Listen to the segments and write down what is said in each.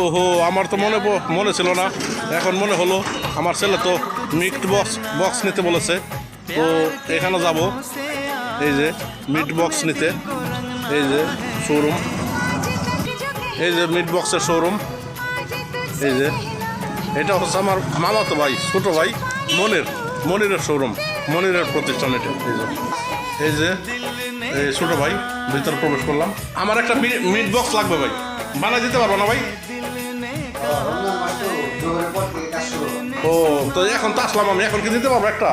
ওহো, আমার তো মনে ছিল না, এখন মনে হলো। আমার ছেলে তো মিট বক্স নিতে বলেছে, তো এখানে যাব। এই যে মিট বক্স নিতে, এই যে শোরুম, এই যে মিট বক্সের শোরুম। এই যে এটা হচ্ছে আমার মামাতো ভাই, ছোটো ভাই মনিরের শোরুম, মনিরের প্রতিষ্ঠান এটা। এই যে এই ছোটো ভাই, ভিতরে প্রবেশ করলাম। আমার একটা মিট বক্স লাগবে ভাই, বানাই দিতে পারবো না ভাই? ও, তো এখন তো আসলাম আমি, এখন কি দিতে পারবো একটা?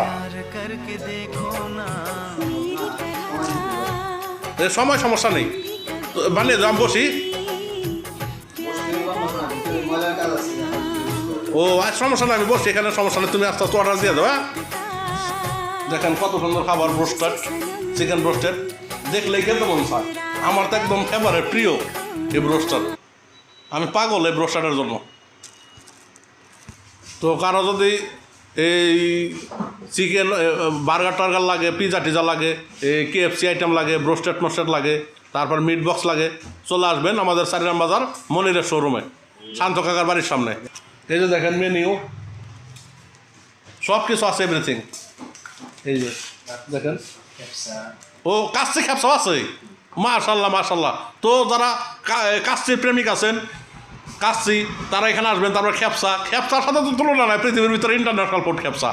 সময় সমস্যা নেই, বানিয়ে দাম বসি। ও আজ সমস্যা নেই, আমি বসছি এখানে, সমস্যা নেই। তুমি আস্তে আস্তে অর্ডার দিয়ে দেবো। দেখেন কত সুন্দর খাবার, ব্রোস্টেড চিকেন, ব্রোস্টেড দেখলেই খেতে মন চায়। আমার তো একদম ফেভারিট, প্রিয় এই ব্রোস্টেড। আমি পাগল এই ব্রোস্টেডের জন্য। তো কারো যদি এই চিকেন বার্গার টার্গার লাগে, পিজা টিজা লাগে, এই KFC আইটেম লাগে, ব্রোস্টেড মোস্টেড লাগে, তারপর মিট বক্স লাগে, চলে আসবেন আমাদের সারিরাম বাজার মনিরের শোরুমে, শান্ত কাকার বাড়ির সামনে। এই যে দেখেন মেনিউ, সব কিছু আছে, এভরিথিং। এই যে দেখেন, ও কাচ্চি খ্যাপসাও আছে, মাশাল্লাহ মাশাল্লাহ। তো যারা কাচ্চির প্রেমিক আছেন, কাচ্চি, তারা এখানে আসবেন। তারপর খ্যাপসার সাথে তো তুলনা নাই, পৃথিবীর ভিতরে ইন্টারন্যাশনাল ফুড খ্যাপসা,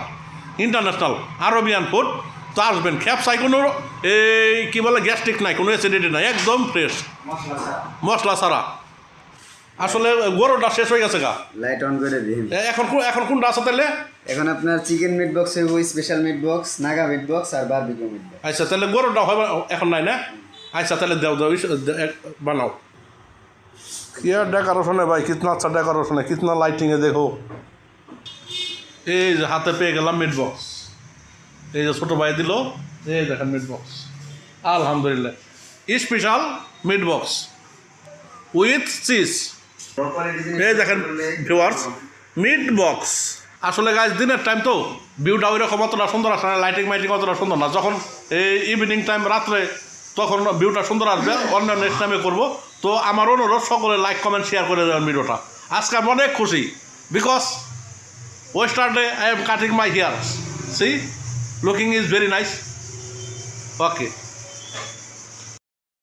ইন্টারন্যাশনাল আরবিয়ান ফুড। তো আসবেন, খ্যাপসায় কোনো এই কী বলে গ্যাস্ট্রিক নাই, কোনো অ্যাসিডিটি নাই, একদম ফ্রেশ, মশলা ছাড়া। আসলে গরুটা শেষ হয়ে গেছে গা, লাইট অন করে দিন। এখন কোনটা আছে তাহলে? এখন আপনার chicken meat box, special meat box, Naga meat box আর বারবিকিউ মিট বক্স। আচ্ছা, তাহলে গরুটা হবে এখন নাই না? আচ্ছা, তাহলে দাও বানাও। क्या डेकोरेशन है भाई, कितना अच्छा डेकोरेशन है, कितना लाइटिंग है देखो। এই যে হাতে পেয়ে গেলাম মিট বক্স, এই যে ছোটো ভাই দিল, এই দেখেন মিট বক্স, আলহামদুলিল্লাহ special meat box with cheese. এই দেখেন ভিউয়ার্স, মিট বক্স। আসলে গাইজ দিনের টাইম তো ভিউটা ওই রকম অতটা সুন্দর আসে না, লাইটিং অতটা সুন্দর না। যখন এই ইভিনিং টাইম, রাত্রে, তখন ভিউটা সুন্দর আসবে। অন্য নেক্সট টাইমে করবো। তো আমার অনুরোধ, সকলে লাইক কমেন্ট শেয়ার করে দেবেন ভিডিওটা। আজকে আমি অনেক খুশি, because yesterday I am cutting my hair, she looking is very nice. Okay.